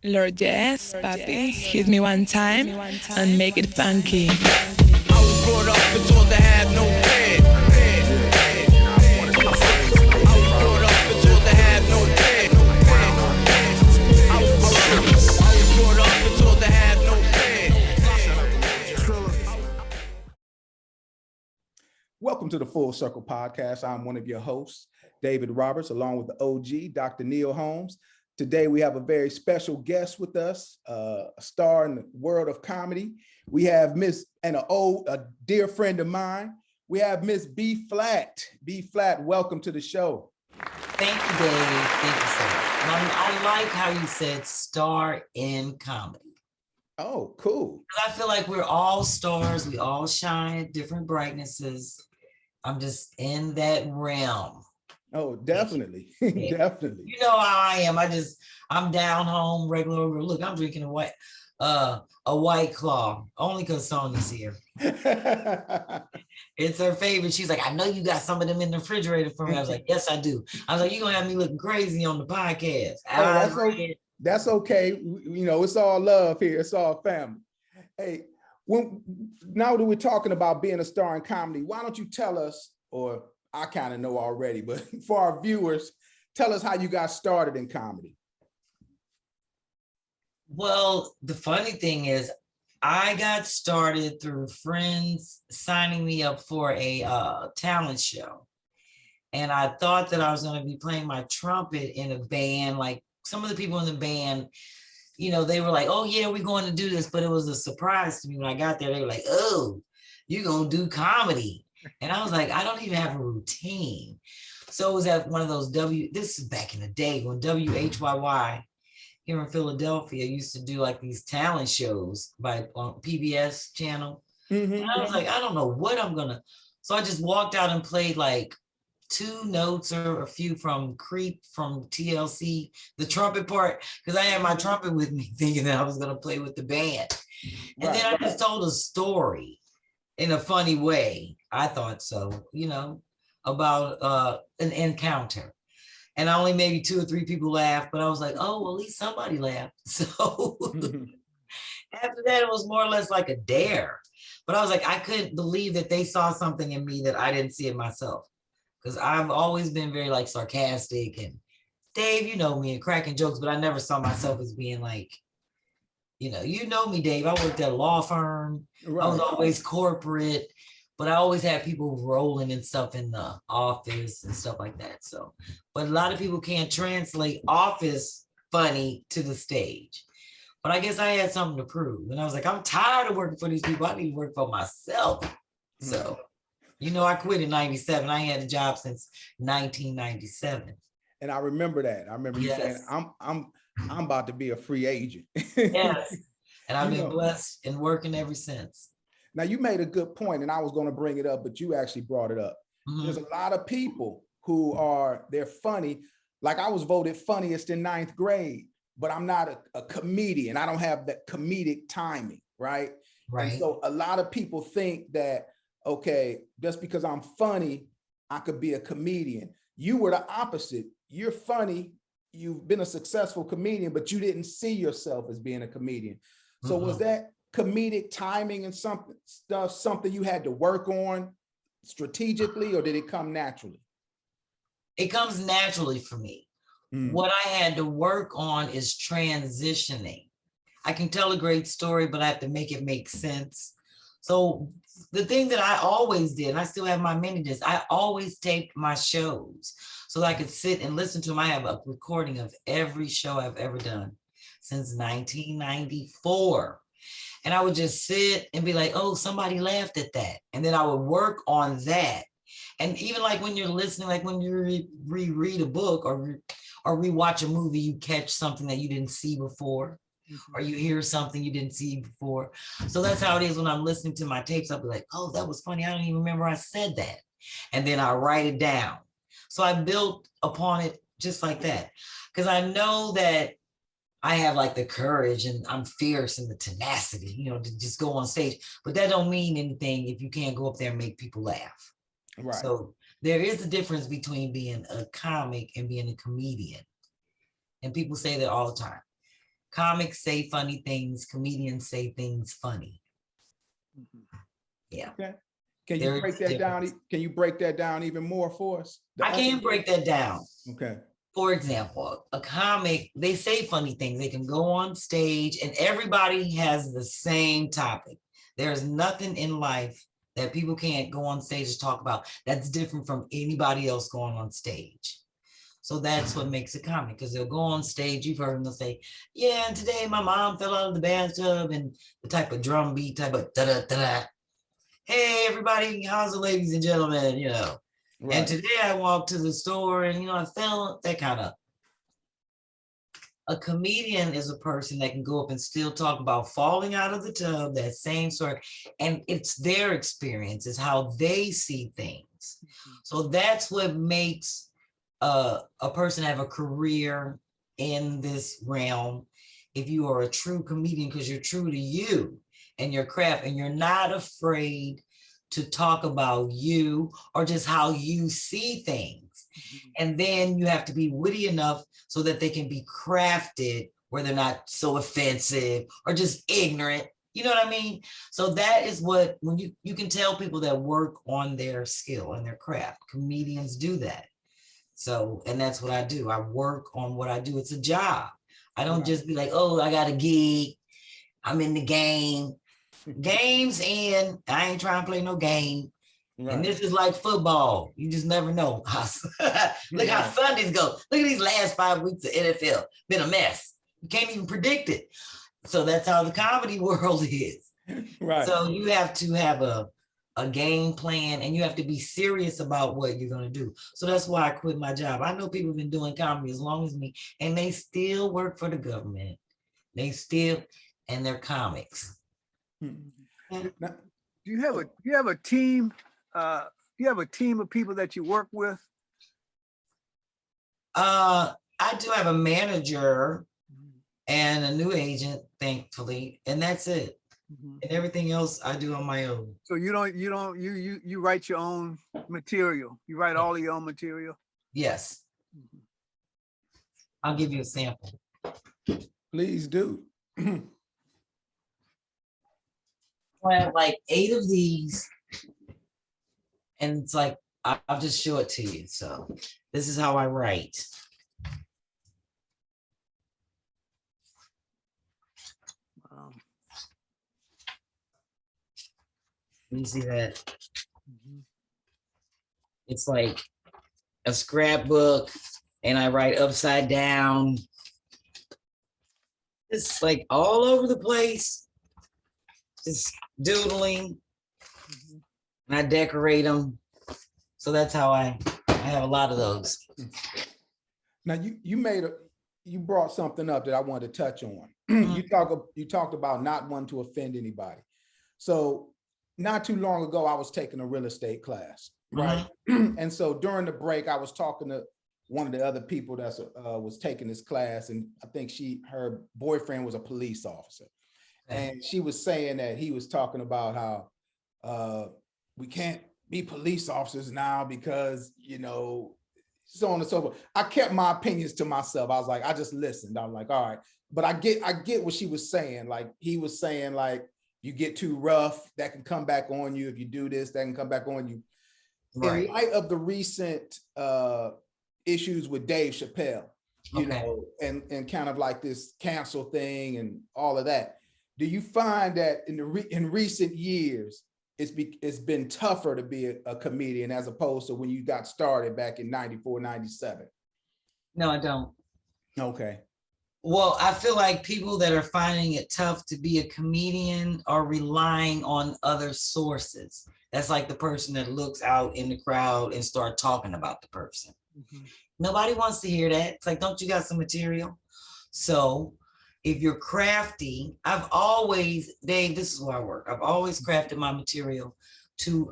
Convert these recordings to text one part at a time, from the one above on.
Lord, yes, papi, hit me one time and make it funky. I was brought up and told to have no bed. I was brought up and told to have no bed. I was brought up and told to have no bed. Welcome to the Full Circle Podcast. I'm one of your hosts, David Roberts, along with the OG, Dr. Neil Holmes. Today, we have a very special guest with us, a star in the world of comedy. We have Miss, and a dear friend of mine, we have Miss B-Phlat. B-Phlat, welcome to the show. Thank you, Dave. Thank you so much. I like how you said star in comedy. Oh, cool. I feel like we're all stars. We all shine at different brightnesses. I'm just in that realm. Oh, definitely. Yeah. Definitely. You know how I am. I'm down home, regular. Look, I'm drinking a White Claw, only because Sonia's here. It's her favorite. She's like, I know you got some of them in the refrigerator for me. I was like, yes, I do. I was like, you're going to have me looking crazy on the podcast. That's okay. You know, it's all love here. It's all family. Hey, now that we're talking about being a star in comedy, why don't you tell us, or I kind of know already, but for our viewers, tell us how you got started in comedy. Well, the funny thing is, I got started through friends signing me up for a talent show. And I thought that I was going to be playing my trumpet in a band. Like some of the people in the band, you know, they were like, oh yeah, we're going to do this. But it was a surprise to me when I got there. They were like, oh, you're going to do comedy. And I was like, I don't even have a routine. So it was at one of those this is back in the day when WHYY here in Philadelphia used to do like these talent shows on PBS channel. Mm-hmm. And I was like, I don't know what I'm gonna. So I just walked out and played like 2 notes or a few from Creep from TLC, the trumpet part, because I had my trumpet with me thinking that I was gonna play with the band. And then I just told a story in a funny way. I thought so, you know, about an encounter. And only maybe 2 or 3 people laughed, but I was like, oh, well, at least somebody laughed. So after that, it was more or less like a dare. But I was like, I couldn't believe that they saw something in me that I didn't see in myself. Because I've always been very like sarcastic and Dave, you know me, and cracking jokes, but I never saw myself as being like, you know me, Dave. I worked at a law firm. Right. I was always corporate, but I always had people rolling and stuff in the office and stuff like that. So, but a lot of people can't translate office funny to the stage. But I guess I had something to prove. And I was like, I'm tired of working for these people. I need to work for myself. So, you know, I quit in 97. I had a job since 1997. And I remember that. I remember you saying, I'm about to be a free agent. Yes. And I've been blessed and working ever since. Now, you made a good point, and I was going to bring it up, but you actually brought it up. Mm-hmm. There's a lot of people who they're funny. Like I was voted funniest in 9th grade, but I'm not a comedian. I don't have that comedic timing, right? Right. And so a lot of people think that, okay, just because I'm funny, I could be a comedian. You were the opposite. You're funny. You've been a successful comedian, but you didn't see yourself as being a comedian. So was that comedic timing and something you had to work on strategically, or did it come naturally? It comes naturally for me. What I had to work on is transitioning. I can tell a great story, but I have to make it make sense. So the thing that I always did, and I still have my mini discs, I always taped my shows so that I could sit and listen to them. I have a recording of every show I've ever done since 1994. And I would just sit and be like, oh, somebody laughed at that. And then I would work on that. And even like when you're listening, like when you reread a book or rewatch a movie, you catch something that you didn't see before, or you hear something you didn't see before. So that's how it is when I'm listening to my tapes. I'll be like, oh, that was funny. I don't even remember I said that. And then I write it down. So I built upon it just like that. Because I know that I have like the courage and I'm fierce and the tenacity, you know, to just go on stage. But that don't mean anything if you can't go up there and make people laugh. Right. So there is a difference between being a comic and being a comedian. And people say that all the time. Comics say funny things, comedians say things funny. Yeah. Okay. Can you There's break that down? difference. Can you break that down even more for us? I can break that down. Okay. For example, a comic, they say funny things. They can go on stage and everybody has the same topic. There's nothing in life that people can't go on stage and talk about that's different from anybody else going on stage. So that's what makes a comic, because they'll go on stage. You've heard them, they'll say, yeah, and today my mom fell out of the bathtub, and the type of drum beat, type of da-da-da-da. Hey, everybody, how's it, ladies and gentlemen, you know. Right. And today I walked to the store and, you know, I felt that kind of. A comedian is a person that can go up and still talk about falling out of the tub, that same sort. And it's their experience, is how they see things. So that's what makes a person have a career in this realm. If you are a true comedian, because you're true to you and your craft, and you're not afraid to talk about you or just how you see things. And then you have to be witty enough so that they can be crafted where they're not so offensive or just ignorant. You know what I mean? So that is what, when you can tell people that work on their skill and their craft. Comedians do that. So, and that's what I do. I work on what I do. It's a job. I don't just be like, oh, I got a gig, I'm in the game. Games in, I ain't trying to play no game. Right. And this is like football. You just never know. Look how Sundays go. Look at these last 5 weeks of NFL. Been a mess. You can't even predict it. So that's how the comedy world is. Right. So you have to have a game plan, and you have to be serious about what you're going to do. So that's why I quit my job. I know people have been doing comedy as long as me, and they still work for the government. They still, and they're comics. Now, do you have a team? Do you have a team of people that you work with? I do have a manager and a new agent, thankfully, and that's it. And everything else I do on my own. So you write your own material. You write all of your own material? Yes. I'll give you a sample. Please do. I have like 8 of these, and it's like, I'll just show it to you. So this is how I write. Wow. You see that? It's like a scrapbook, and I write upside down. It's like all over the place. Just doodling, and I decorate them. So that's how I have a lot of those. Now you brought something up that I wanted to touch on. You talked about not wanting to offend anybody. So not too long ago, I was taking a real estate class, right? And so during the break, I was talking to one of the other people that was taking this class, and I think her boyfriend was a police officer. And she was saying that he was talking about how we can't be police officers now because, you know, so on and so forth. I kept my opinions to myself. I was like, I just listened. I'm like, all right. But I get what she was saying. Like, he was saying, like, you get too rough, that can come back on you. If you do this, that can come back on you. Right. In light of the recent issues with Dave Chappelle, you know, and kind of like this cancel thing and all of that. Do you find that in recent years, it's been tougher to be a comedian as opposed to when you got started back in 94, 97? No, I don't. Okay. Well, I feel like people that are finding it tough to be a comedian are relying on other sources. That's like the person that looks out in the crowd and start talking about the person. Nobody wants to hear that. It's like, don't you got some material? So if you're crafty, I've always, Dave, this is where I work. I've always crafted my material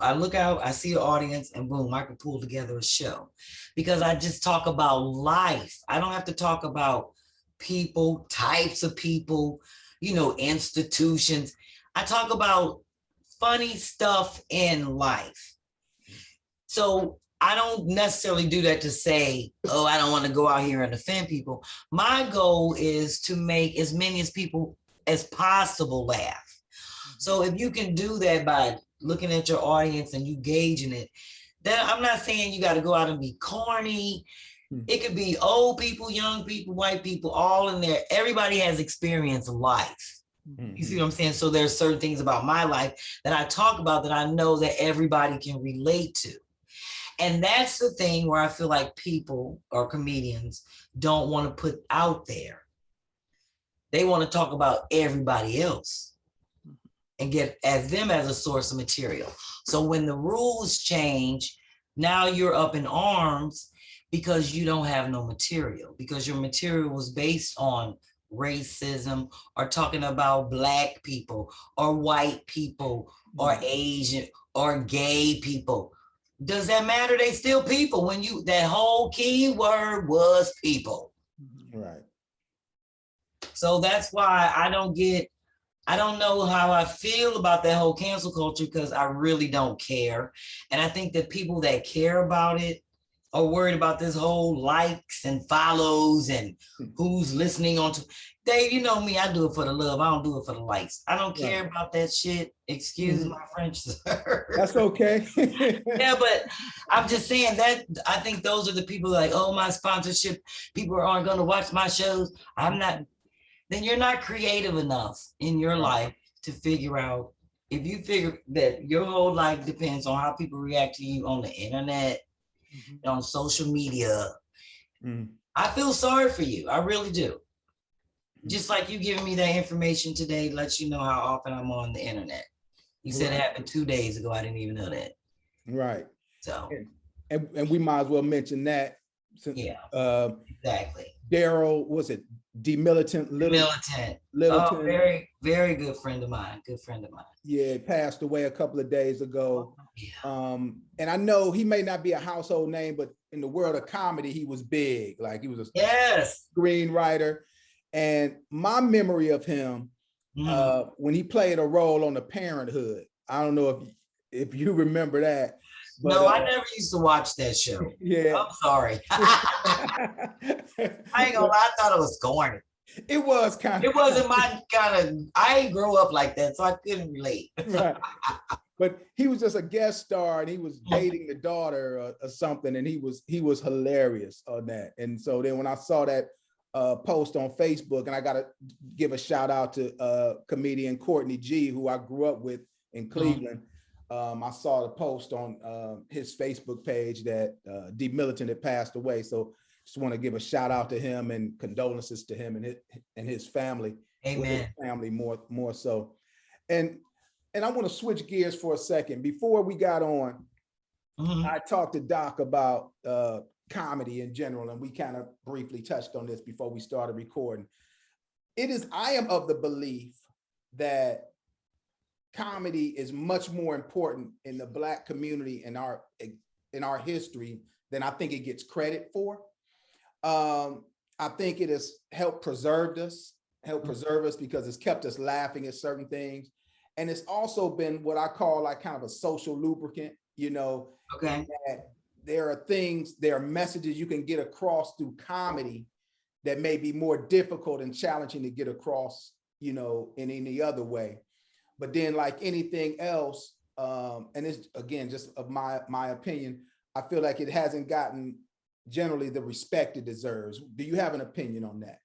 I look out, I see an audience, and boom, I can pull together a show. Because I just talk about life. I don't have to talk about people, types of people, you know, institutions. I talk about funny stuff in life. So I don't necessarily do that to say, oh, I don't want to go out here and offend people. My goal is to make as many as people as possible laugh. So if you can do that by looking at your audience and you gauging it, then I'm not saying you got to go out and be corny. It could be old people, young people, white people, all in there. Everybody has experience of life. You see what I'm saying? So there's certain things about my life that I talk about that I know that everybody can relate to. And that's the thing where I feel like people or comedians don't want to put out there. They want to talk about everybody else and get as them as a source of material. So when the rules change, now you're up in arms because you don't have no material, because your material was based on racism or talking about Black people or white people or Asian or gay people. Does that matter? They still people. When you, that whole key word was people. Right. So that's why I don't know how I feel about that whole cancel culture, because I really don't care. And I think that people that care about it are worried about this whole likes and follows and who's listening on to. Dave, you know me, I do it for the love. I don't do it for the likes. I don't care about that shit. Excuse my French, sir. That's okay. Yeah, but I'm just saying that I think those are the people like, oh, my sponsorship, people aren't going to watch my shows. I'm not. Then you're not creative enough in your life to figure out, if you figure that your whole life depends on how people react to you on the internet, on social media. I feel sorry for you. I really do. Just like you giving me that information today lets you know how often I'm on the internet. You said it happened 2 days ago. I didn't even know that. Right. So. And we might as well mention that. Since, exactly. Daryl, was it Militant? Militant. Littleton. Oh, very, very good friend of mine. Good friend of mine. Yeah, passed away a couple of days ago. And I know he may not be a household name, but in the world of comedy, he was big. Like he was a screenwriter. And my memory of him, when he played a role on the Parenthood, I don't know if you remember that. But, no, I never used to watch that show. Yeah. I'm sorry. I ain't gonna lie, I thought it was corny. It was kind of. It wasn't my kind of, I ain't grow up like that, so I couldn't relate. Right. But he was just a guest star and he was dating the daughter or something, and he was hilarious on that. And so then when I saw that post on Facebook, and I got to give a shout out to comedian Courtney G, who I grew up with in Cleveland. I saw the post on his Facebook page that D. Militant had passed away. So just want to give a shout out to him and condolences to him and his family. Amen. His family more so. And I want to switch gears for a second. Before we got on, I talked to Doc about comedy in general, and we kind of briefly touched on this before we started recording. I am of the belief that comedy is much more important in the Black community in our history than I think it gets credit for. I think it has helped preserve us because it's kept us laughing at certain things. And it's also been what I call like kind of a social lubricant, you know. Okay. That there are messages you can get across through comedy that may be more difficult and challenging to get across, you know, in any other way. But then like anything else, and it's again, just of my opinion, I feel like it hasn't gotten generally the respect it deserves. Do you have an opinion on that?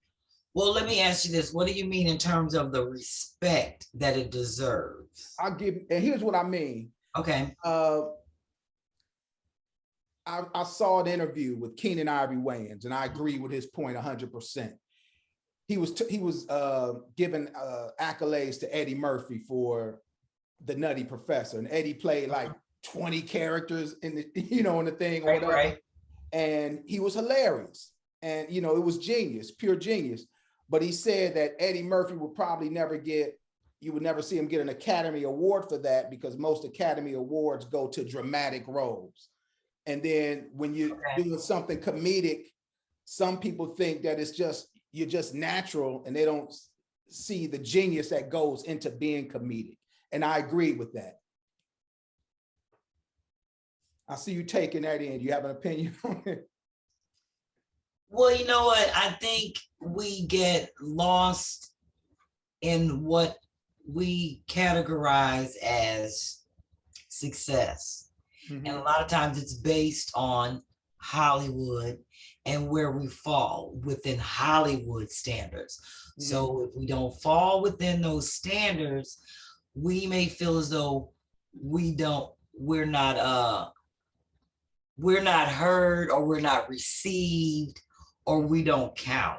Well, let me ask you this. What do you mean in terms of the respect that it deserves? And here's what I mean. Okay. I saw an interview with Keenan Ivory Wayans, and I agree with his point 100%. He was given accolades to Eddie Murphy for The Nutty Professor, and Eddie played like 20 characters in the thing, or whatever. Right. And he was hilarious, and it was genius, pure genius. But he said that Eddie Murphy would probably you would never see him get an Academy Award for that, because most Academy Awards go to dramatic roles. And then when you're doing something comedic, some people think that you're just natural, and they don't see the genius that goes into being comedic. And I agree with that. I see you taking that in. Do you have an opinion on it? Well, you know what? I think we get lost in what we categorize as success. And a lot of times it's based on Hollywood and where we fall within Hollywood standards. So if we don't fall within those standards, we may feel as though we're not heard, or we're not received, or we don't count.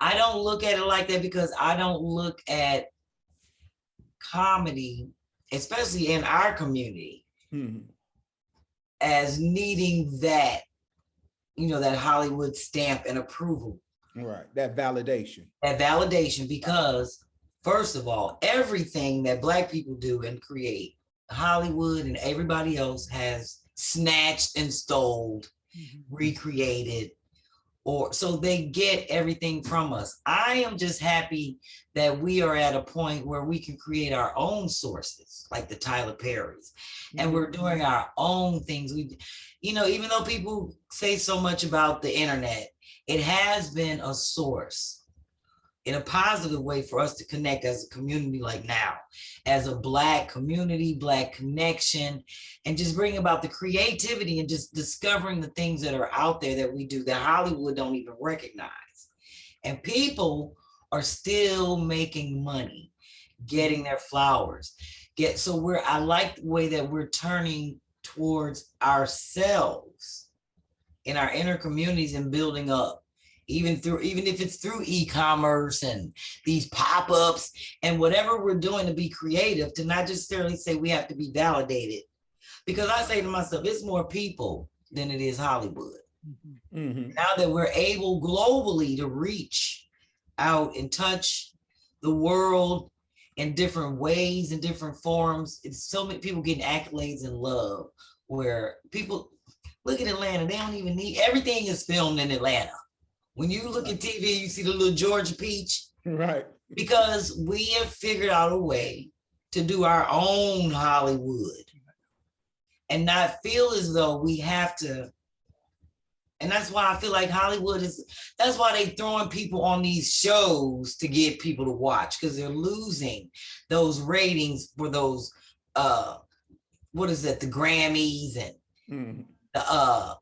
I don't look at it like that, because I don't look at comedy, especially in our community, as needing that, that Hollywood stamp and approval. Right, that validation. That validation, because first of all, everything that Black people do and create, Hollywood and everybody else has snatched and stole, recreated, or so they get everything from us. I am just happy that we are at a point where we can create our own sources, like the Tyler Perrys, and we're doing our own things. We, even though people say so much about the internet, it has been a source in a positive way for us to connect as a community, like now, as a Black community, Black connection, and just bring about the creativity and just discovering the things that are out there that we do that Hollywood don't even recognize. And people are still making money, getting their flowers. I like the way that we're turning towards ourselves in our inner communities and building up. Even if it's through e-commerce and these pop-ups and whatever we're doing to be creative, to not necessarily say we have to be validated. Because I say to myself, it's more people than it is Hollywood. Now that we're able globally to reach out and touch the world in different ways and different forms, it's so many people getting accolades and love, where people look at Atlanta, they don't even need, everything is filmed in Atlanta. When you look at TV, you see the little Georgia peach. Right. Because we have figured out a way to do our own Hollywood and not feel as though we have to. And that's why I feel like Hollywood that's why they throwing people on these shows to get people to watch, because they're losing those ratings for those, the Grammys and the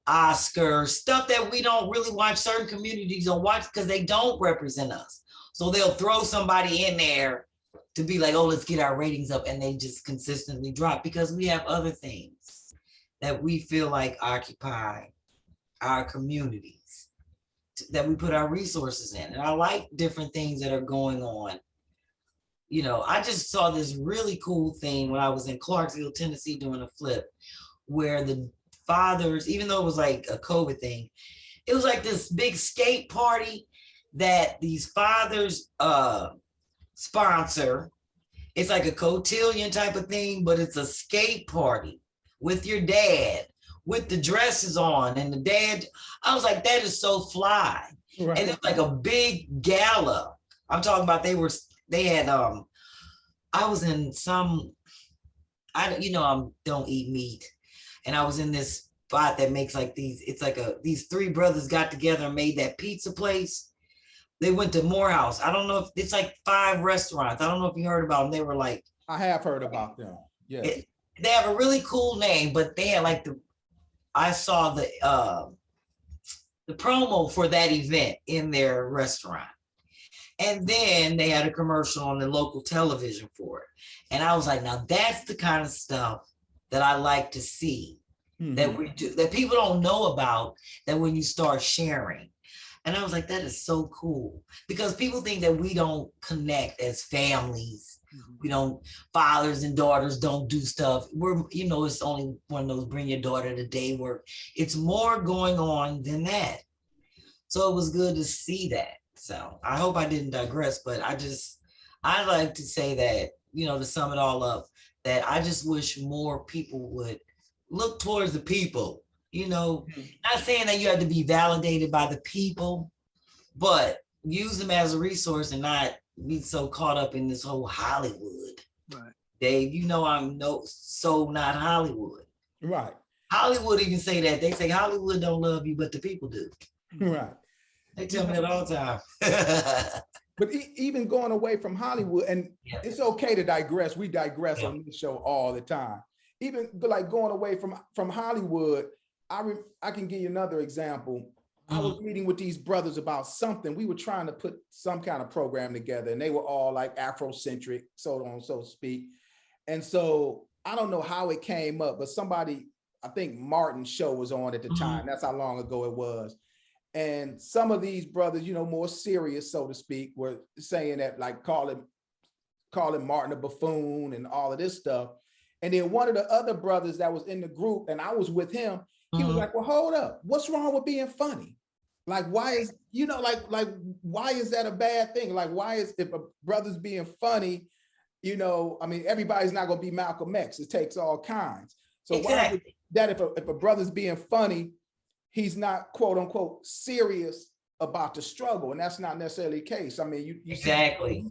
Oscars, stuff that we don't really watch. Certain communities don't watch because they don't represent us. So they'll throw somebody in there to be like, oh, let's get our ratings up. And they just consistently drop because we have other things that we feel like occupy our communities, that we put our resources in. And I like different things that are going on. I just saw this really cool thing when I was in Clarksville, Tennessee, doing a flip, where the fathers, even though it was like a COVID thing, it was like this big skate party that these fathers sponsor. It's like a cotillion type of thing, but it's a skate party with your dad, with the dresses on, and the dad, I was like, that is so fly. Right. And it's like a big gala. I'm talking about I was in I don't eat meat. And I was in this spot that makes like these three brothers got together and made that pizza place. They went to Morehouse. I don't know if it's like 5 restaurants. I don't know if you heard about them. They were like, I have heard about them. Yeah. They have a really cool name, but they had like I saw the promo for that event in their restaurant. And then they had a commercial on the local television for it. And I was like, now that's the kind of stuff that I like to see, that we do, that people don't know about, that when you start sharing. And I was like, that is so cool, because people think that we don't connect as families. We don't, fathers and daughters don't do stuff. It's only one of those bring your daughter to day work. It's more going on than that. So it was good to see that. So I hope I didn't digress, but I like to say that, to sum it all up, that I just wish more people would look towards the people, not saying that you have to be validated by the people, but use them as a resource and not be so caught up in this whole Hollywood. Right. Dave, I'm so not Hollywood. Right. Hollywood even say that. They say Hollywood don't love you, but the people do. Right. They tell me that all the time. But even going away from Hollywood, and Yeah. it's okay to digress. We digress Yeah. on this show all the time. Even like going away from Hollywood, I can give you another example. I was meeting with these brothers about something. We were trying to put some kind of program together, and they were all like Afrocentric, so on, so to speak. And so I don't know how it came up, but somebody, I think Martin's show was on at the time. That's how long ago it was. And some of these brothers, you know, more serious, so to speak, were saying that, like, calling Martin a buffoon and all of this stuff. And then one of the other brothers that was in the group, and I was with him, he was like, well, hold up. What's wrong with being funny? Like, why is, you know, like, why is that a bad thing? Like, why is, if a brother's being funny, you know, I mean, everybody's not gonna be Malcolm X. It takes all kinds. So why is it that if a brother's being funny, he's not, quote unquote, serious about the struggle? And that's not necessarily the case. I mean, you Exactly.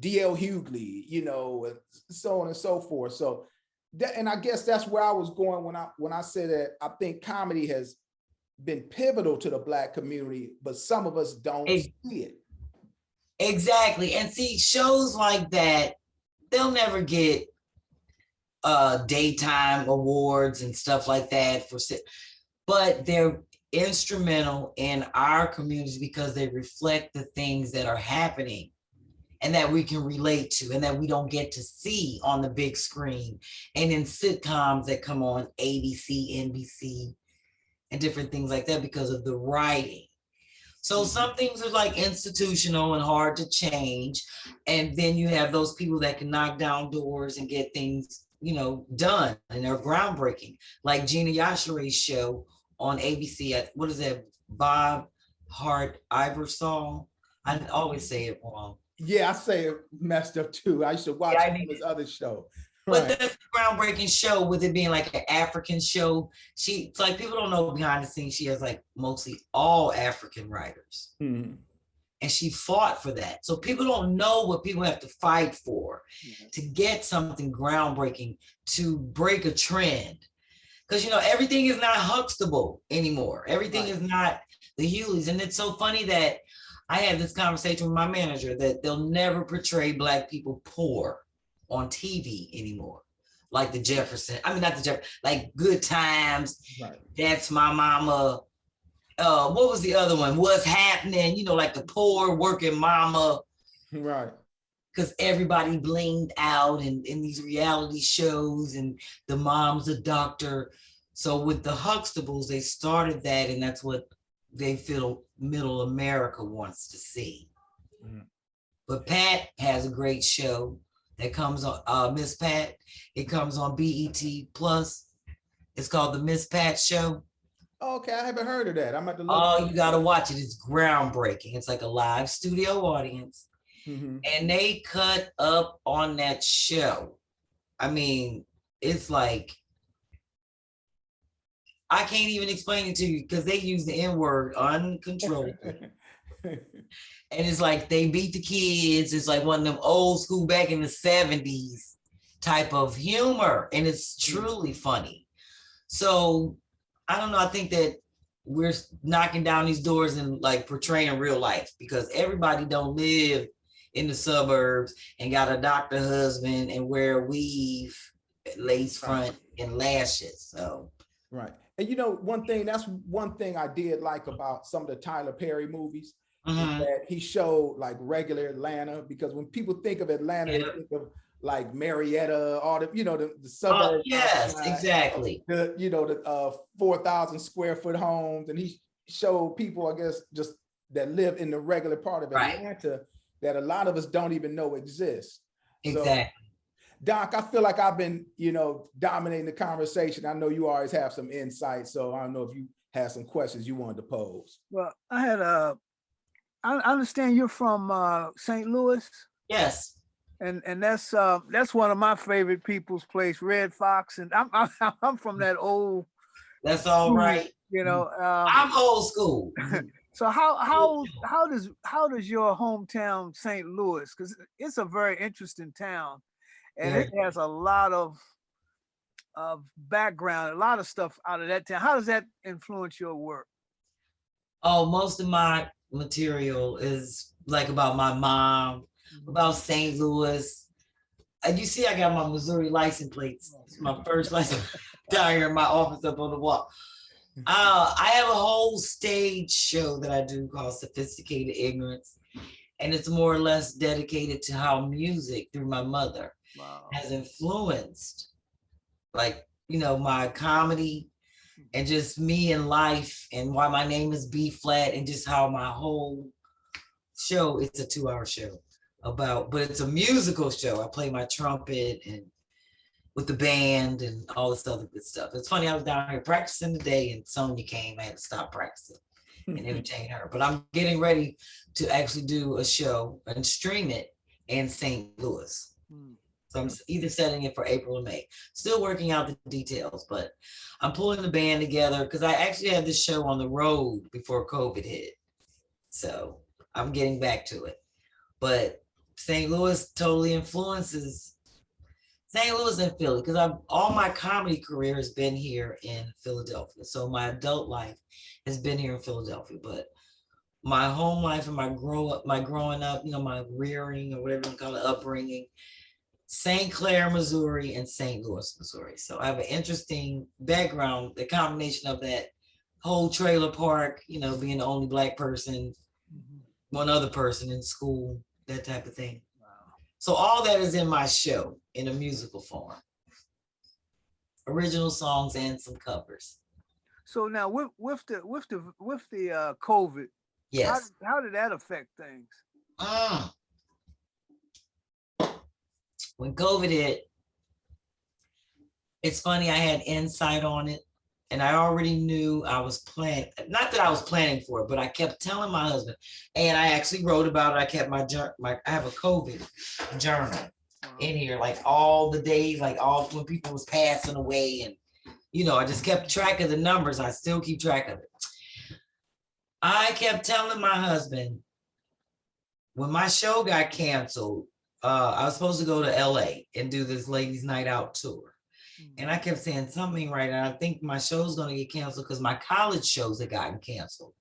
see DL Hughley, you know, and so on and so forth. So that, and I guess that's where I was going when I said that I think comedy has been pivotal to the Black community, but some of us don't see it. Exactly. And see, shows like that, they'll never get daytime awards and stuff like that but they're instrumental in our communities because they reflect the things that are happening and that we can relate to and that we don't get to see on the big screen and in sitcoms that come on ABC, NBC, and different things like that because of the writing. So some things are like institutional and hard to change. And then you have those people that can knock down doors and get things, you know, done, and they're groundbreaking. Like Gina Yashire's show on ABC, what is that, Bob Hart Iversong? I always say it wrong. Yeah, I say it messed up too. I used to watch this other show. But that's a groundbreaking show with it being like an African show. It's like people don't know behind the scenes. She has like mostly all African writers. And she fought for that. So people don't know what people have to fight for to get something groundbreaking, to break a trend. Because, you know, everything is not Huxtable anymore. Everything is not the Hugleys. And it's so funny that I had this conversation with my manager that they'll never portray Black people poor on TV anymore, like the Jefferson. I mean, not the Jefferson, like Good Times. That's My Mama. What was the other one? What's Happening? You know, like the poor working mama. Right. Because everybody blinged out in these reality shows, and the mom's a doctor. So with the Huxtables, they started that, and that's what they feel middle America wants to see. But Pat has a great show that comes on, Miss Pat. It comes on BET Plus. It's called the Miss Pat Show. Okay, I haven't heard of that. I'm at the look. Oh, you gotta watch it. It's groundbreaking. It's like a live studio audience. And they cut up on that show. I mean, it's like, I can't even explain it to you because they use the N-word uncontrollably. And it's like they beat the kids. It's like one of them old school back in the 70s type of humor. And it's truly funny. So I don't know. I think that we're knocking down these doors and like portraying real life because everybody don't live in the suburbs and got a doctor husband and wear a weave, lace front and lashes. So. Right. And you know, that's one thing I did like about some of the Tyler Perry movies. That he showed like regular Atlanta, because when people think of Atlanta, they think of like Marietta, all the, you know, the suburbs. Yes, exactly. The, you know, the 4,000 square foot homes. And he showed people, I guess, just that live in the regular part of Atlanta that a lot of us don't even know exists. Exactly. So, Doc, I feel like I've been, you know, dominating the conversation. I know you always have some insight. So I don't know if you had some questions you wanted to pose. Well, I understand you're from St. Louis. Yes. And that's one of my favorite people's place, Red Fox. And I'm from that old. That's all right. You know, I'm old school. So how does your hometown St. Louis, because it's a very interesting town, and it has a lot of background, a lot of stuff out of that town. How does that influence your work? Oh, most of my material is like about my mom, about St. Louis. You see, I got my Missouri license plates. It's my first license down here in my office up on the wall. I have a whole stage show that I do called Sophisticated Ignorance. And it's more or less dedicated to how music through my mother has influenced, like, you know, my comedy and just me in life and why my name is B-Phlat and just how my whole show, it's a 2-hour show about, but it's a musical show. I play my trumpet and with the band and all this other good stuff. It's funny, I was down here practicing today and Sonya came, I had to stop practicing and entertain her. But I'm getting ready to actually do a show and stream it in St. Louis. So I'm either setting it for April or May. Still working out the details, but I'm pulling the band together because I actually had this show on the road before COVID hit. So I'm getting back to it. But St. Louis totally influences St. Louis and Philly, because all my comedy career has been here in Philadelphia. So my adult life has been here in Philadelphia, but my home life and my growing up, you know, my rearing or whatever you call it, upbringing, St. Clair, Missouri, and St. Louis, Missouri. So I have an interesting background, the combination of that whole trailer park, you know, being the only Black person, one other person in school, that type of thing. So all that is in my show in a musical form. Original songs and some covers. So now with the COVID, yes, how did that affect things? When COVID hit, it's funny, I had insight on it. And I already knew I was planning, not that I was planning for it, but I kept telling my husband, and I actually wrote about it. I kept I have a COVID journal in here, like all the days, like all when people was passing away. And, you know, I just kept track of the numbers. I still keep track of it. I kept telling my husband, when my show got canceled, I was supposed to go to LA and do this ladies' night out tour. And I kept saying something right. And I think my show's going to get canceled because my college shows had gotten canceled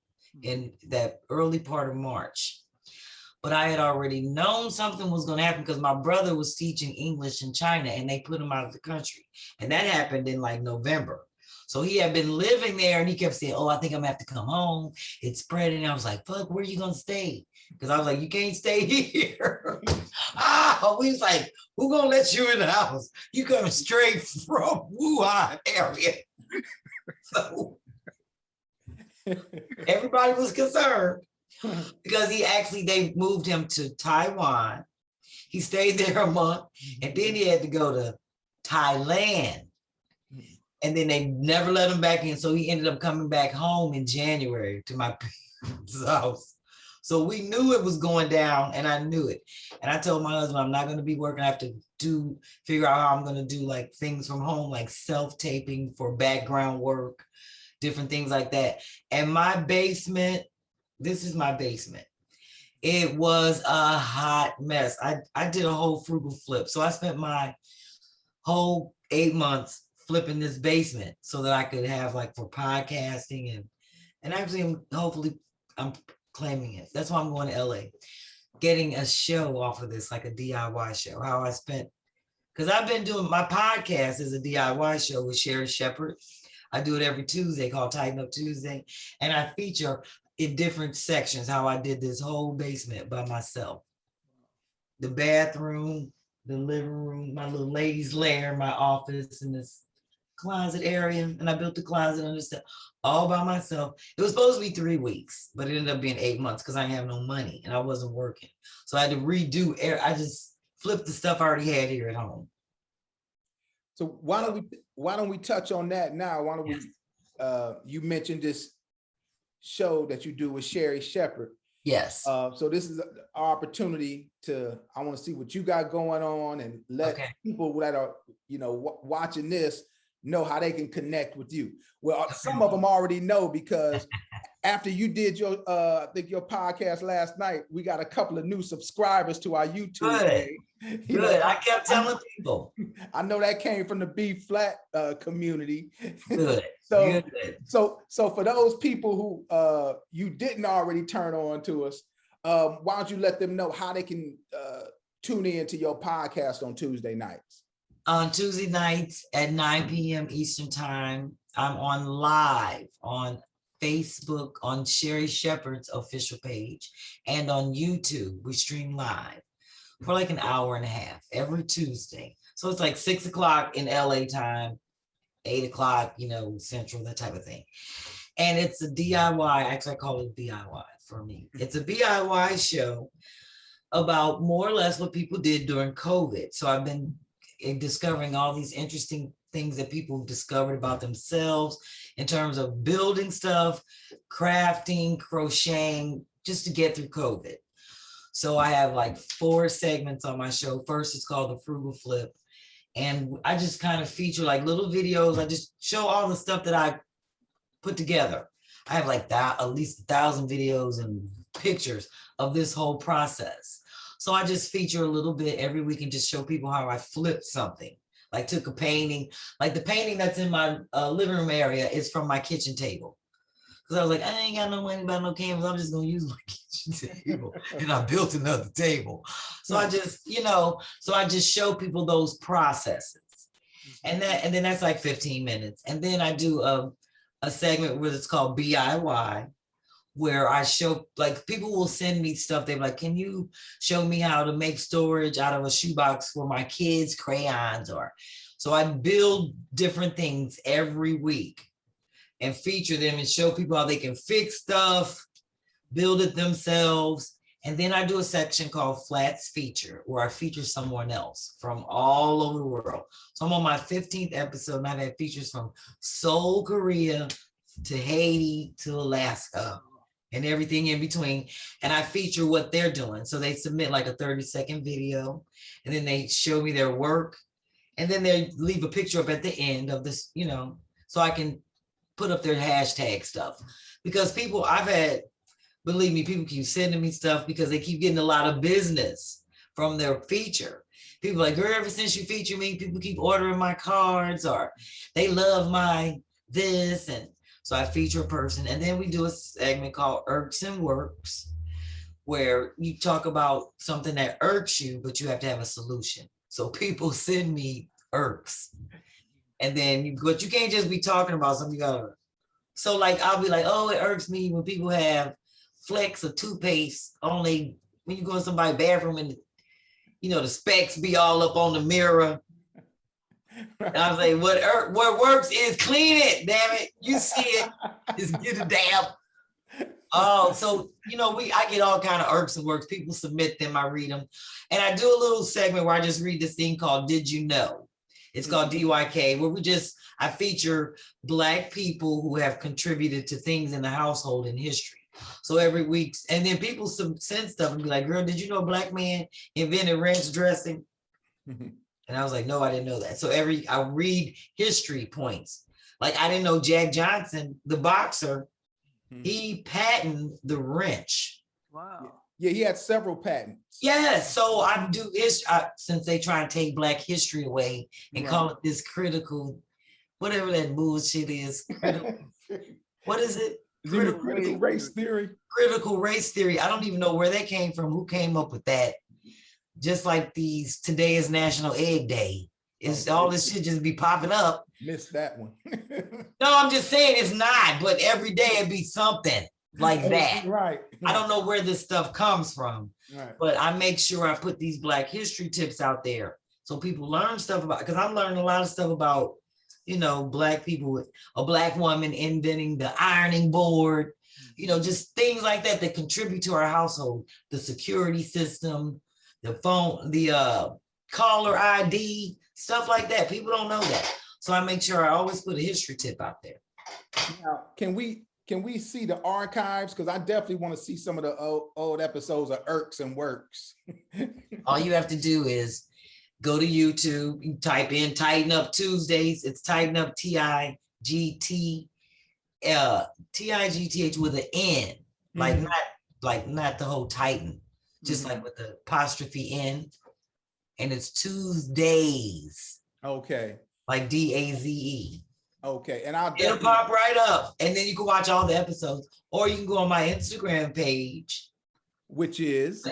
in that early part of March. But I had already known something was going to happen because my brother was teaching English in China and they put him out of the country. And that happened in like November. So he had been living there and he kept saying, oh, I think I'm gonna have to come home. It's spreading. I was like, fuck, where are you going to stay? Because I was like, you can't stay here. We was like, who gonna let you in the house? You coming straight from Wuhan area. So everybody was concerned because they moved him to Taiwan. He stayed there a month and then he had to go to Thailand. And then they never let him back in. So he ended up coming back home in January to my parents' house. So we knew it was going down and I knew it. And I told my husband, I'm not going to be working. I have to figure out how I'm going to do like things from home, like self-taping for background work, different things like that. And my basement, this is my basement. It was a hot mess. I did a whole frugal flip. So I spent my whole 8 months flipping this basement so that I could have like for podcasting and actually hopefully I'm claiming it. That's why I'm going to LA, getting a show off of this, like a DIY show, how I spent, because I've been doing my podcast is a DIY show with Sherry Shepherd. I do it every Tuesday called Tighten Up Tuesday. And I feature in different sections how I did this whole basement by myself. The bathroom, the living room, my little ladies' lair, my office, and this closet area. And I built the closet under stuff all by myself. It was supposed to be 3 weeks, but it ended up being 8 months because I didn't have no money and I wasn't working. So I had to redo, I just flipped the stuff I already had here at home. So why don't we touch on that now? Why don't we, you mentioned this show that you do with Sherry Shepherd. Yes. So this is our opportunity I want to see what you got going on and let people that are, watching this know how they can connect with you? Well, some of them already know because after you did your, I think your podcast last night, we got a couple of new subscribers to our YouTube Good. page. You Good. know, I kept telling people. I know that came from the B-Phlat community. Good. So, Good. so for those people who you didn't already turn on to us, why don't you let them know how they can tune in to your podcast on Tuesday nights? On Tuesday nights at 9 p.m. Eastern time, I'm on live on Facebook on Sherry Shepherd's official page and on YouTube. We stream live for like an hour and a half every Tuesday. So it's like 6 o'clock in LA time, 8 o'clock, you know, Central, that type of thing. And it's a DIY, actually I call it DIY for me. It's a DIY show about more or less what people did during COVID. So I've been discovering all these interesting things that people discovered about themselves in terms of building stuff, crafting, crocheting, just to get through COVID. So I have like 4 segments on my show. First, it's called The Frugal Flip. And I just kind of feature like little videos. I just show all the stuff that I put together. I have like that, at least 1,000 videos and pictures of this whole process. So I just feature a little bit every week and just show people how I flipped something. Like took a painting, like the painting that's in my living room area is from my kitchen table. Because I was like, I ain't got no money about no canvas. I'm just gonna use my kitchen table. And I built another table. So I just, you know, so I just show people those processes. And then that's like 15 minutes. And then I do a segment where it's called BIY, where I show, like people will send me stuff. They're like, can you show me how to make storage out of a shoebox for my kids' crayons? Or so I build different things every week and feature them and show people how they can fix stuff, build it themselves. And then I do a section called Flats Feature, where I feature someone else from all over the world. So I'm on my 15th episode and I've had features from Seoul, Korea, to Haiti, to Alaska, and everything in between. And I feature what they're doing. So they submit like a 30-second video, and then they show me their work. And then they leave a picture up at the end of this, you know, so I can put up their hashtag stuff. Because people, I've had, believe me, people keep sending me stuff because they keep getting a lot of business from their feature. People are like, girl, ever since you feature me, people keep ordering my cards, or they love my this. And so I feature a person. And then we do a segment called Irks and Works, where you talk about something that irks you, but you have to have a solution. So people send me irks. And then but you can't just be talking about something. You gotta, so like I'll be like, oh, it irks me when people have flecks of toothpaste only when you go in somebody's bathroom and, you know, the specks be all up on the mirror. And I was like, what works is clean it, damn it. You see it, just get a dab. Oh, so, you know, I get all kind of irks and works. People submit them, I read them. And I do a little segment where I just read this thing called Did You Know? It's called DYK, where I feature Black people who have contributed to things in the household in history. So every week, and then people send stuff and be like, girl, did you know a Black man invented ranch dressing? And I was like, no, I didn't know that. So I read history points. Like I didn't know Jack Johnson, the boxer, he patented the wrench. Wow. Yeah, he had several patents. Yes, so I do since they try and take Black history away and call it this critical, whatever that bullshit is. What is it? Critical race theory. Critical race theory. I don't even know where that came from. Who came up with that? Just like today is National Egg Day. It's all this shit just be popping up. Missed that one. No, I'm just saying it's not, but every day it be something like that. Right. I don't know where this stuff comes from, right. But I make sure I put these Black history tips out there so people learn stuff about, because I'm learning a lot of stuff about, you know, Black people, with a Black woman inventing the ironing board, you know, just things like that contribute to our household, the security system, the phone, the caller ID, stuff like that. People don't know that. So I make sure I always put a history tip out there. Now, can we see the archives? Because I definitely want to see some of the old episodes of Irks and Works. All you have to do is Go to YouTube, you type in Tighten Up Tuesdays. It's Tighten Up T-I-G-T, T-I-G-T-H with an N, like not the whole Titan, just like with the apostrophe N. And it's Tuesdays. Okay. Like D-A-Z-E. Okay. And it'll pop right up. And then you can watch all the episodes. Or you can go on my Instagram page. Which is?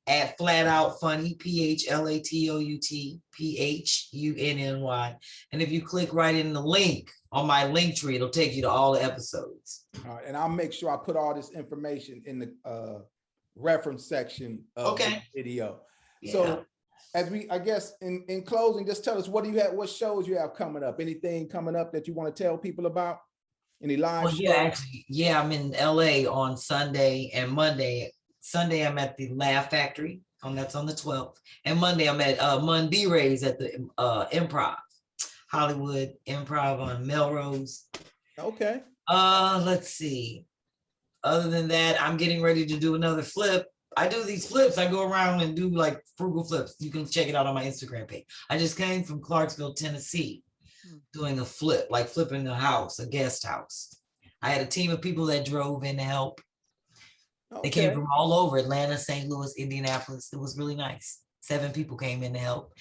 At Flat Out Funny, P-H-L-A-T-O-U-T, P-H-U-N-N-Y. And if you click right in the link on my link tree, it'll take you to all the episodes. All right. And I'll make sure I put all this information in the reference section of the video. Yeah. So as we, I guess, in closing, just tell us, what shows you have coming up? Anything coming up that you want to tell people about? Any live shows? Yeah, actually, I'm in LA on Sunday and Monday. Sunday, I'm at the Laugh Factory, that's on the 12th. And Monday, I'm at Monday Rays at the Improv, Hollywood Improv on Melrose. Okay. Let's see. Other than that, I'm getting ready to do another flip. I do these flips. I go around and do like frugal flips. You can check it out on my Instagram page. I just came from Clarksville, Tennessee, doing a flip, like flipping a house, a guest house. I had a team of people that drove in to help. They came from all over Atlanta, St. Louis, Indianapolis. It was really nice. 7 people came in to help.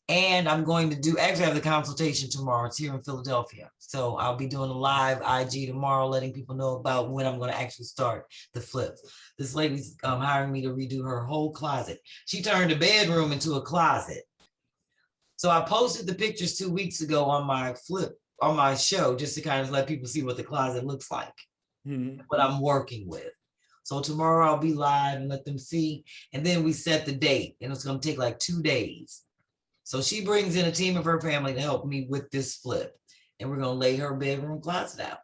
And I'm going to actually have the consultation tomorrow. It's here in Philadelphia. So I'll be doing a live IG tomorrow, letting people know about when I'm going to actually start the flip. This lady's hiring me to redo her whole closet. She turned a bedroom into a closet. So I posted the pictures 2 weeks ago on my show, just to kind of let people see what the closet looks like, what I'm working with. So tomorrow I'll be live and let them see. And then we set the date, and it's going to take like 2 days. So she brings in a team of her family to help me with this flip. And we're going to lay her bedroom closet out.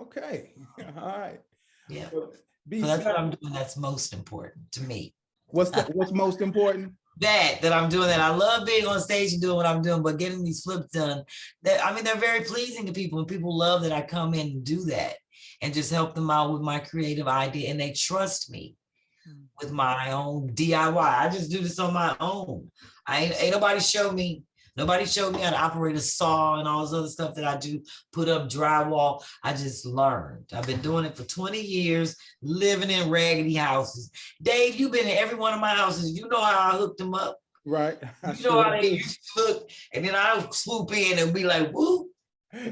Okay. All right. Yeah. So that's what I'm doing. That's most important to me. What's most important? That I'm doing that. I love being on stage and doing what I'm doing, but getting these flips done, they're very pleasing to people, and people love that I come in and do that and just help them out with my creative idea. And they trust me with my own DIY. I just do this on my own. Ain't nobody showed me how to operate a saw and all this other stuff that I do, put up drywall. I just learned. I've been doing it for 20 years, living in raggedy houses. Dave, you've been in every one of my houses. You know how I hooked them up. Right. You know how they used to look. And then I swoop in and be like, whoop,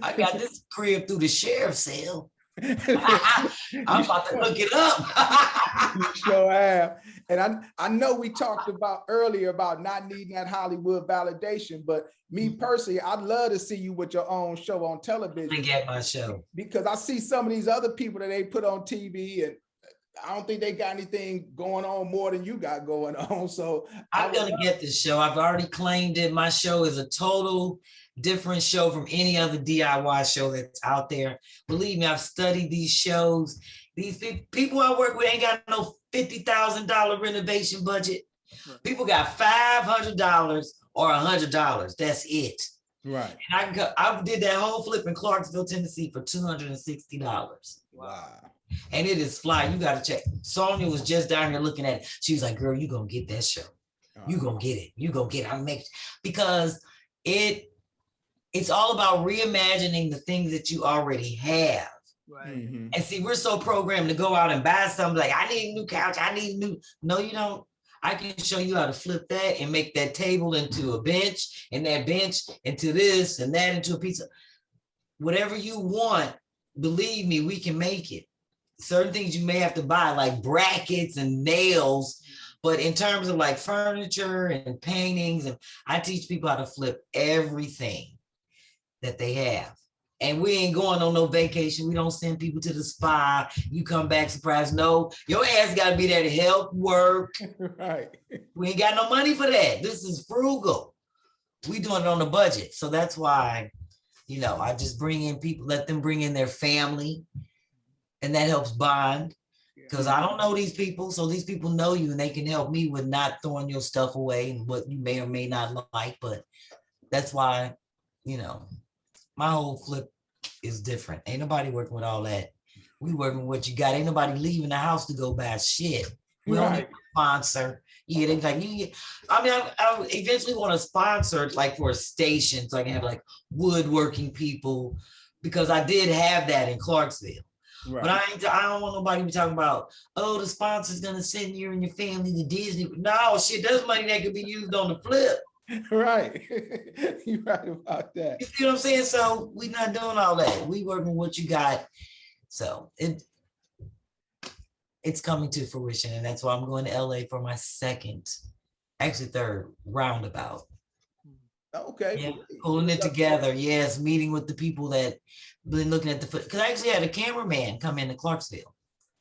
I got this crib through the sheriff's sale. I'm about to look it up. You sure have. And I know we talked about earlier about not needing that Hollywood validation, but me personally, I'd love to see you with your own show on television. I get my show. Because I see some of these other people that they put on TV, and I don't think they got anything going on more than you got going on. So I'm gonna get this show. I've already claimed it. My show is a total different show from any other DIY show that's out there. Believe me, I've studied these shows. These people I work with ain't got no $50,000 renovation budget. People got $500 or $100. That's it. Right. And I did that whole flip in Clarksville, Tennessee for $260. Wow. And it is fly. You got to check. Sonia was just down here looking at it. She was like, girl, you going to get that show. You going to get it. You going to get it. I'm making, because it's all about reimagining the things that you already have. Right. Mm-hmm. And see, we're so programmed to go out and buy something like, I need a new couch. I need new. No, you don't. I can show you how to flip that and make that table into a bench, and that bench into this, and that into a pizza. Whatever you want, believe me, we can make it. Certain things you may have to buy, like brackets and nails, but in terms of like furniture and paintings, and I teach people how to flip everything that they have. And we ain't going on no vacation. We don't send people to the spa. You come back surprised. No, your ass got to be there to help work. Right. We ain't got no money for that. This is frugal. We doing it on a budget. So that's why, I just bring in people, let them bring in their family, and that helps bond. Because I don't know these people. So these people know you, and they can help me with not throwing your stuff away and what you may or may not like. But that's why, my whole flip is different. Ain't nobody working with all that. We working with what you got. Ain't nobody leaving the house to go buy shit. We don't need a sponsor. Yeah, they like you. I mean, I eventually want to sponsor it, like for a station, so I can have like woodworking people, because I did have that in Clarksville. Right. But I don't want nobody to be talking about, oh, the sponsor's gonna send you and your family to Disney. No, shit, that's money that could be used on the flip. Right. You're right about that. You see what I'm saying? So we're not doing all that. We working what you got. So it's coming to fruition, and that's why I'm going to LA for my third roundabout. Okay. Yeah, pulling it together. Yes, meeting with the people that been looking at the foot. Because I actually had a cameraman come into Clarksville.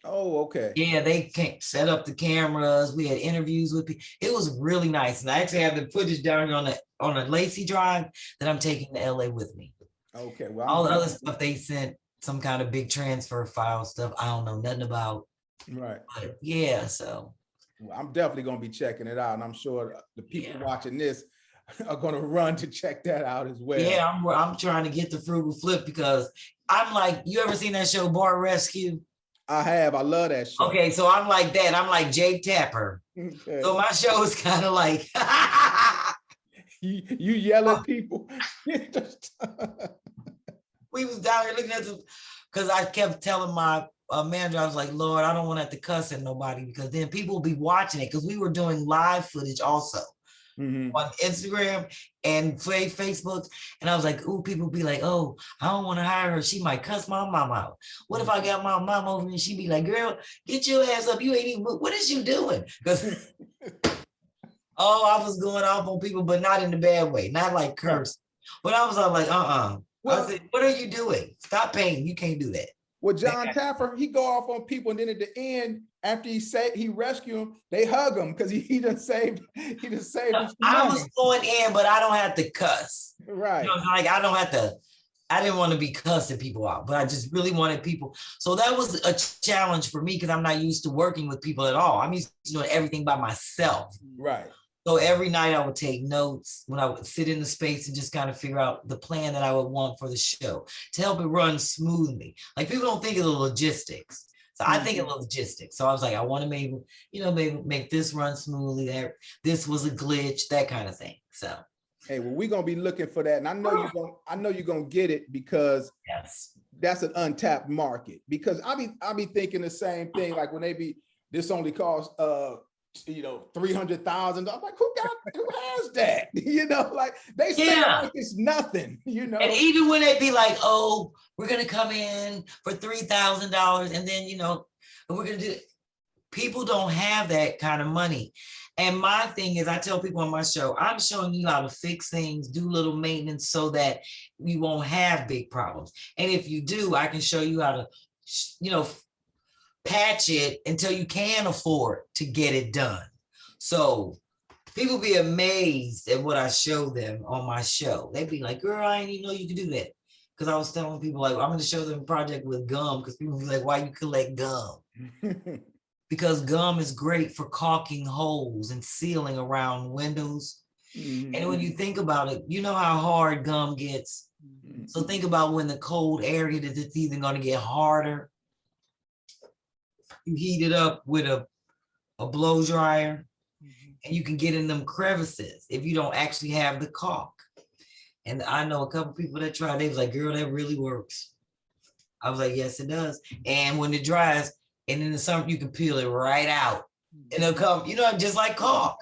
Oh, okay. Yeah, they came, set up the cameras. We had interviews with people. It was really nice. And I actually have the footage down on a Lacey Drive that I'm taking to LA with me. Okay. Well, all the other stuff they sent, some kind of big transfer file stuff, I don't know nothing about. Right. But yeah, so. Well, I'm definitely going to be checking it out. And I'm sure the people watching this are going to run to check that out as well. Yeah, I'm trying to get the frugal flip, because I'm like, you ever seen that show Bar Rescue? I have. I love that show. Okay, so I'm like that. I'm like Jake Tapper. Okay. So my show is kind of like you yell at people. We was down here looking at them, because I kept telling my manager, I was like, Lord, I don't want to have to cuss at nobody, because then people will be watching it, because we were doing live footage also. On Instagram and Facebook. And I was like, ooh, people be like, oh, I don't want to hire her. She might cuss my mom out. What if I got my mom over and she be like, girl, get your ass up. You ain't even, what is you doing? Because I was going off on people, but not in the bad way, not like curse. But I was like, well, I said, what are you doing? Stop paying. You can't do that. Well, John Taffer, he go off on people, and then at the end, after he rescue him, they hug him because he done saved him. I was going in, but I don't have to cuss. Right. You know, like I don't have to. I didn't want to be cussing people out, but I just really wanted people. So that was a challenge for me, because I'm not used to working with people at all. I'm used to doing everything by myself. Right. So every night I would take notes when I would sit in the space and just kind of figure out the plan that I would want for the show to help it run smoothly. Like, people don't think of the logistics. So I think of the logistics. So I was like, I want to maybe make this run smoothly. This was a glitch, that kind of thing. So. Hey, well, we're gonna be looking for that, and I know you're gonna get it, because that's an untapped market. Because I be thinking the same thing. Like, when this only costs $300,000. I'm like, who has that? Like, they say like it's nothing. And even when they be like, oh, we're gonna come in for $3,000, and then we're gonna do it. People don't have that kind of money. And my thing is, I tell people on my show, I'm showing you how to fix things, do little maintenance, so that we won't have big problems. And if you do, I can show you how to, patch it until you can afford to get it done. So people be amazed at what I show them on my show. They'd be like, girl, I didn't even know you could do that. Because I was telling people, like, I'm going to show them a project with gum, because people be like, why you collect gum? Because gum is great for caulking holes and sealing around windows. And when you think about it, you know how hard gum gets. So think about when the cold area that it's even going to get harder. You heat it up with a blow dryer, and you can get in them crevices if you don't actually have the caulk. And I know a couple people that tried, they was like, girl, that really works. I was like, yes, it does. And when it dries, and in the summer, you can peel it right out. And it'll come, just like caulk.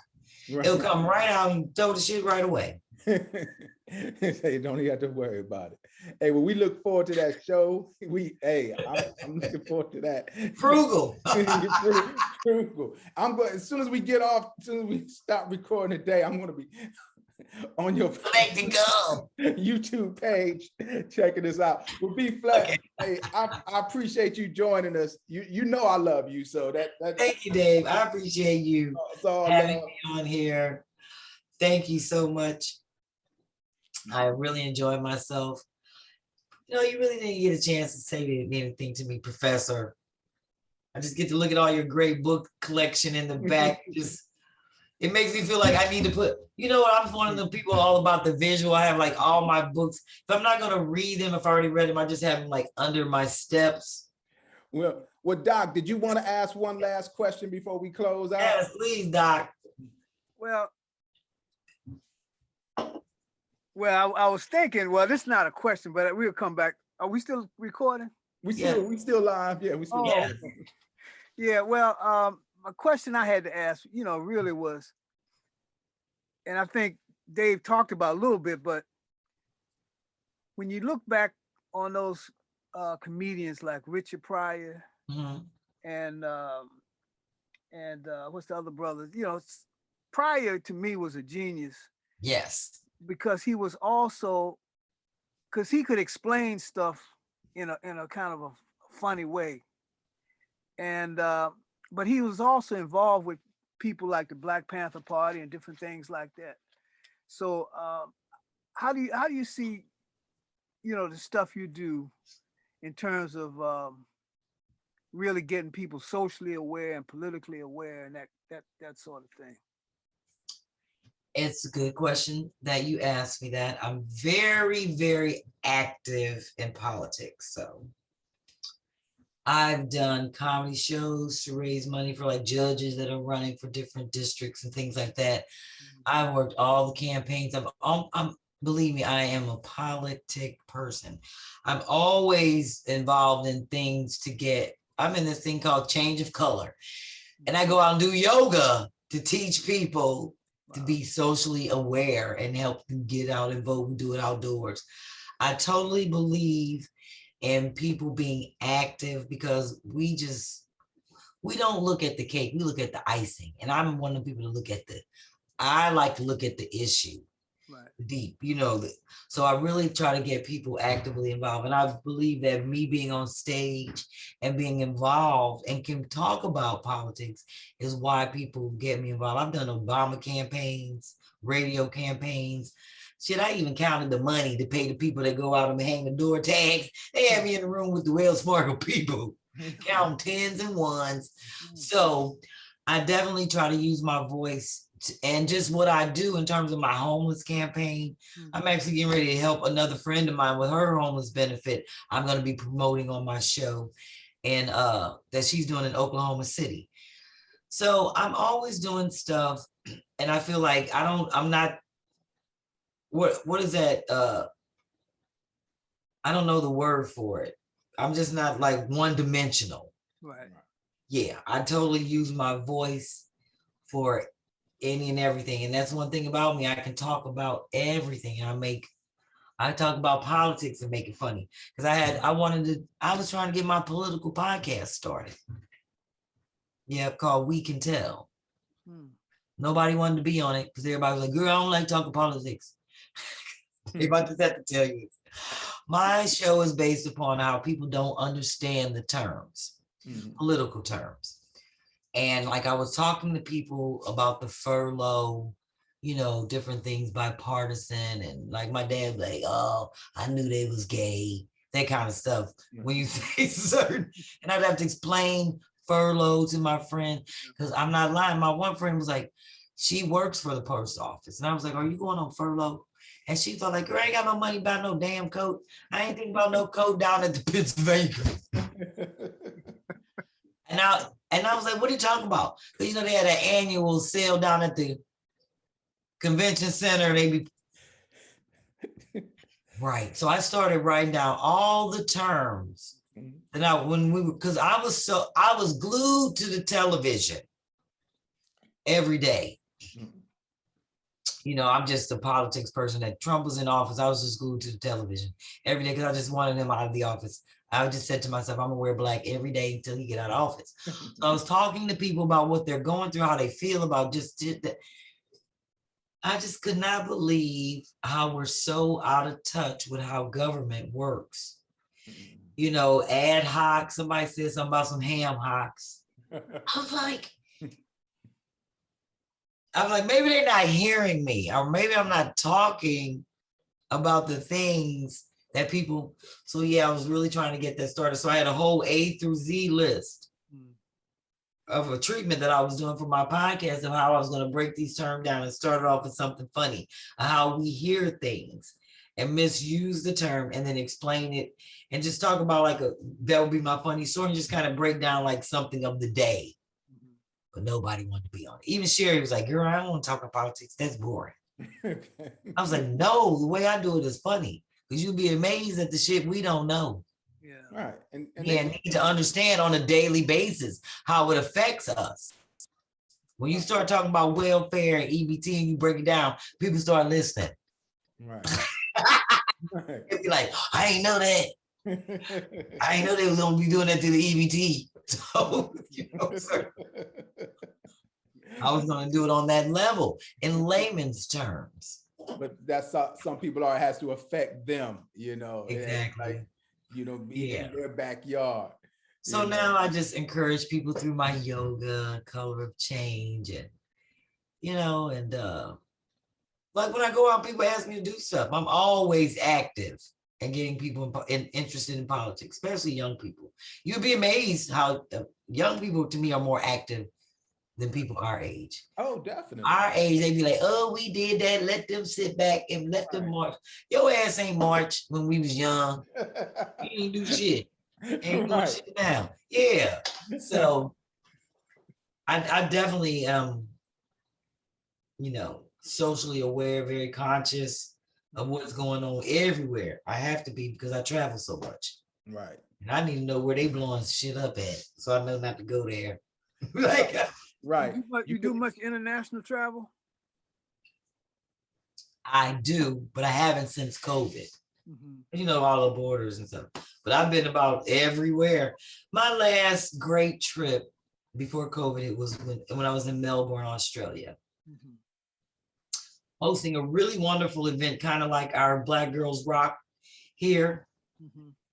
Right. It'll come right out and throw the shit right away. You don't even have to worry about it. Hey, well, we look forward to that show. I'm looking forward to that. Frugal. Frugal. I'm going, as soon as we stop recording today, I'm going to be on your YouTube page checking this out. Well, B-Phlat, okay. Hey, I appreciate you joining us. You know I love you, so that thank you, Dave. I appreciate you having me on here. Thank you so much. I really enjoyed myself. You really didn't get a chance to say anything to me, Professor. I just get to look at all your great book collection in the back. It makes me feel like I need to put, I'm one of the people all about the visual. I have like all my books. If I'm not going to read them, if I already read them, I just have them like under my steps. Well, Doc, did you want to ask one last question before we close out? Yes, please, Doc. Well, I was thinking, well, this is not a question, but we'll come back. Are we still recording? We still live. Yeah, we still Oh, live. okay. Yeah, well, a question I had to ask, really was, and I think Dave talked about a little bit, but when you look back on those comedians like Richard Pryor and what's the other brothers? Pryor to me was a genius. Yes. Because he was also, because he could explain stuff in a kind of a funny way. And but he was also involved with people like the Black Panther Party and different things like that. So how do you see, the stuff you do in terms of really getting people socially aware and politically aware and that sort of thing? It's a good question that you asked me that. I'm very, very active in politics. So I've done comedy shows to raise money for like judges that are running for different districts and things like that. I've worked all the campaigns. I'm believe me, I am a politic person. I'm always involved in things I'm in this thing called change of color. And I go out and do yoga to teach people to be socially aware and help them get out and vote and do it outdoors. I totally believe in people being active because we don't look at the cake, we look at the icing. And I'm one of the people to I like to look at the issue. Right. Deep, so I really try to get people actively involved. And I believe that me being on stage and being involved and can talk about politics is why people get me involved. I've done Obama campaigns, radio campaigns. Shit, I even counted the money to pay the people that go out and hang the door tags. They had me in the room with the Wells Fargo people, counting tens and ones. So I definitely try to use my voice and just what I do in terms of my homeless campaign. I'm actually getting ready to help another friend of mine with her homeless benefit. I'm going to be promoting on my show and that she's doing in Oklahoma City. So I'm always doing stuff, and I feel like I'm not, what is that? I don't know the word for it. I'm just not like one-dimensional. Right. Yeah, I totally use my voice for any and everything. And that's one thing about me. I can talk about everything. I talk about politics and make it funny. Because I was trying to get my political podcast started. Yeah, called We Can Tell. Nobody wanted to be on it because everybody was like, girl, I don't like talking politics. Everybody just have to tell you. My show is based upon how people don't understand the terms, political terms. And like I was talking to people about the furlough, different things, bipartisan, and like my dad was like, oh, I knew they was gay, that kind of stuff. When you say certain, and I'd have to explain furlough to my friend, because I'm not lying. My one friend was like, she works for the post office. And I was like, are you going on furlough? And she thought like, girl, I ain't got no money to buy no damn coat. I ain't thinking about no coat down at the Pennsylvania. And I was like, what are you talking about? Because, they had an annual sale down at the convention center. Right. So I started writing down all the terms. And because I was glued to the television every day. I'm just a politics person. That Trump was in office, I was just glued to the television every day because I just wanted him out of the office. I just said to myself, I'm gonna wear black every day until he get out of office. So I was talking to people about what they're going through, how they feel about just that. I just could not believe how we're so out of touch with how government works. Ad hoc, somebody said something about some ham hocks. I was like, maybe they're not hearing me, or maybe I'm not talking about the things that people. So yeah, I was really trying to get that started. So I had a whole A through Z list of a treatment that I was doing for my podcast of how I was going to break these terms down and start it off with something funny, how we hear things and misuse the term and then explain it and just talk about that would be my funny story and just kind of break down like something of the day. but nobody wanted to be on it. Even Sherry was like, girl, I don't want to talk about politics. That's boring. I was like, no, the way I do it is funny. Because you'll be amazed at the shit we don't know. Yeah. Right. And Need to understand on a daily basis how it affects us. When you start talking about welfare and EBT and you break it down, people start listening. right. They'll be like, I ain't know that. I ain't know they was gonna be doing that to the EBT. So, I was gonna do it on that level in layman's terms. But that's some people are has to affect them, Exactly. like, be in their backyard. So now I just encourage people through my yoga, color of change, and like when I go out, people ask me to do stuff. I'm always active and getting people interested in politics, especially young people. You'd be amazed how young people to me are more active than people our age. Oh, definitely. Our age, they be like, oh, we did that. Let them sit back and let them march. Your ass ain't march when we was young. You ain't do shit. Ain't doing shit now. Yeah. So I definitely socially aware, very conscious of what's going on everywhere. I have to be because I travel so much. Right. And I need to know where they blowing shit up at, so I know not to go there. Like, right. You do much international travel? I do, but I haven't since COVID. All the borders and stuff. But I've been about everywhere. My last great trip before COVID, it was when I was in Melbourne, Australia. Hosting a really wonderful event, kind of like our Black Girls Rock here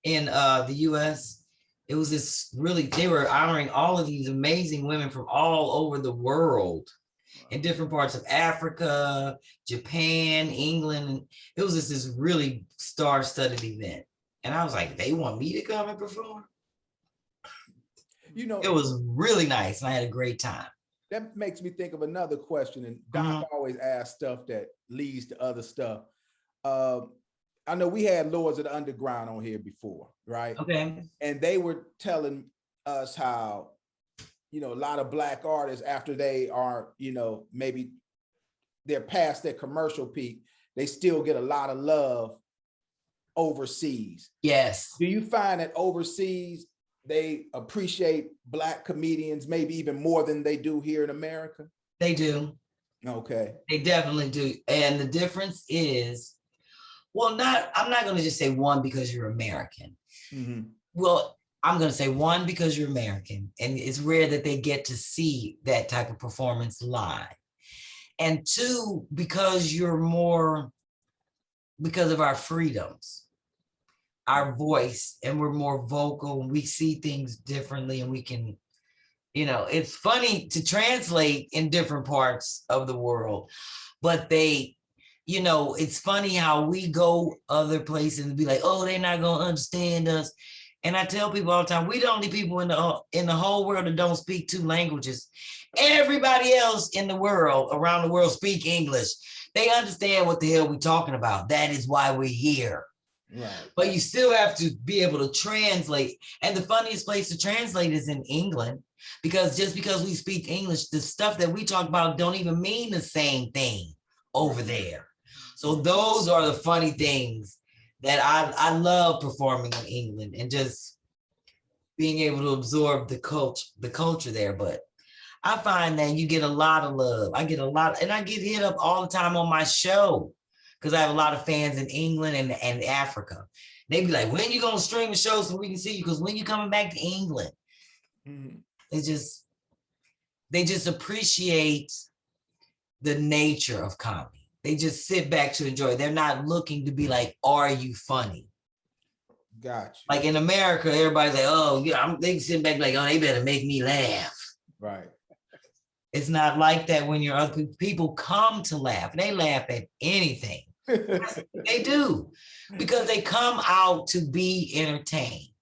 in the US. It was they were honoring all of these amazing women from all over the world in different parts of Africa, Japan, England. It was this really star-studded event. And I was like, they want me to come and perform? It was really nice. And I had a great time. That makes me think of another question. And Doc always asks stuff that leads to other stuff. I know we had Lords of the Underground on here before, right? Okay. And they were telling us how, a lot of Black artists, after they are, maybe they're past their commercial peak, they still get a lot of love overseas. Yes. Do you find that overseas, they appreciate Black comedians maybe even more than they do here in America? They do. Okay. They definitely do. And the difference is, I'm not going to just say one because you're American. Well, I'm going to say one because you're American, and it's rare that they get to see that type of performance live. And two, because because of our freedoms, our voice, and we're more vocal, and we see things differently, and we can, it's funny to translate in different parts of the world, but it's funny how we go other places and be like, oh, they're not going to understand us. And I tell people all the time, we're the only people in the whole world that don't speak two languages. Everybody else in the world, around the world, speak English. They understand what the hell we're talking about. That is why we're here. Right. But you still have to be able to translate. And the funniest place to translate is in England, because just because we speak English, the stuff that we talk about don't even mean the same thing over there. So those are the funny things that I love performing in England and just being able to absorb the culture there. But I find that you get a lot of love. I get a lot, and I get hit up all the time on my show because I have a lot of fans in England and Africa. They be like, when you gonna stream the show so we can see you? Because when you coming back to England? They just appreciate the nature of comedy. They just sit back to enjoy. They're not looking to be like, are you funny? Gotcha. Like in America, everybody's like, oh, yeah, they sit back like, oh, they better make me laugh. Right. It's not like that when you're other people come to laugh. They laugh at anything. They do, because they come out to be entertained.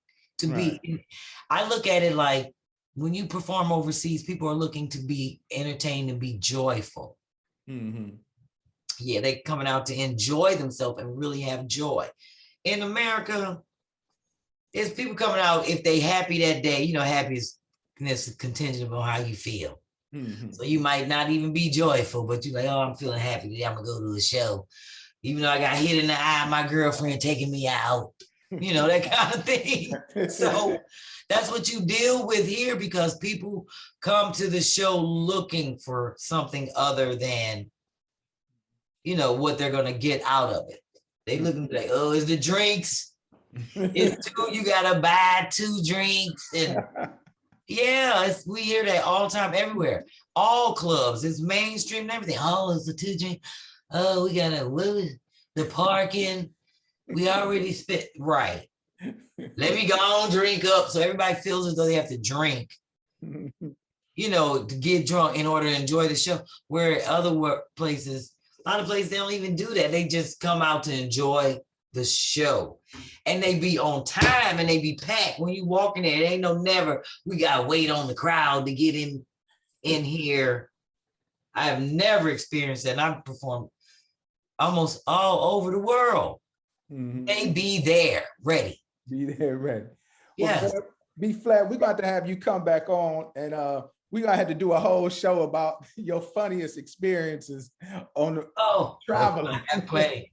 I look at it like when you perform overseas, people are looking to be entertained and be joyful. Yeah, they're coming out to enjoy themselves and really have joy. In America, it's people coming out if they happy that day. Happiness is contingent on how you feel. So you might not even be joyful, but you're like, oh, I'm feeling happy today. I'm gonna go to a show. Even though I got hit in the eye, my girlfriend taking me out, you know, that kind of thing. So that's what you deal with here, because people come to the show looking for something other than, you know, what they're gonna get out of it. They looking like, oh, is the drinks? It's two, you gotta buy 2 drinks. And yeah, we hear that all the time, everywhere. All clubs, it's mainstream and everything. Oh, it's the 2 drink. Oh, we gotta the parking. We already spent, right. Let me go on, drink up. So everybody feels as though they have to drink, you know, to get drunk in order to enjoy the show. Where other workplaces, a lot of places, they don't even do that. They just come out to enjoy the show. And they be on time and they be packed. When you walk in there, it ain't no never, we gotta wait on the crowd to get in here. I have never experienced that. And I've performed almost all over the world. They be there, ready. Be there, ready. Yeah. Well, B-Phlat, we're about to have you come back on, and we're gonna have to do a whole show about your funniest experiences on the traveling. I play.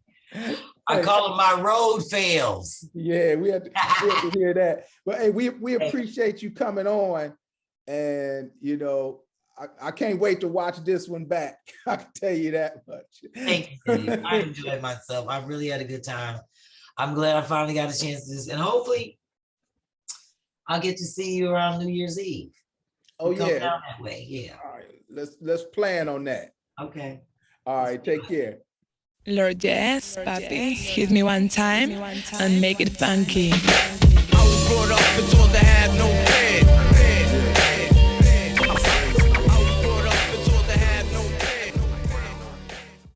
I call them my road fails. Yeah, we have to hear that. But hey, we appreciate you coming on, and you know, I can't wait to watch this one back. I can tell you that much. Thank you. I enjoyed myself. I really had a good time. I'm glad I finally got a chance to do this, and hopefully I'll get to see you around New Year's Eve. Oh, Come yeah. down that way. Yeah. All right, let's plan on that. Okay. All right, take care. Lord, yes, papi. Hit me one time and make it funky. I was brought up into a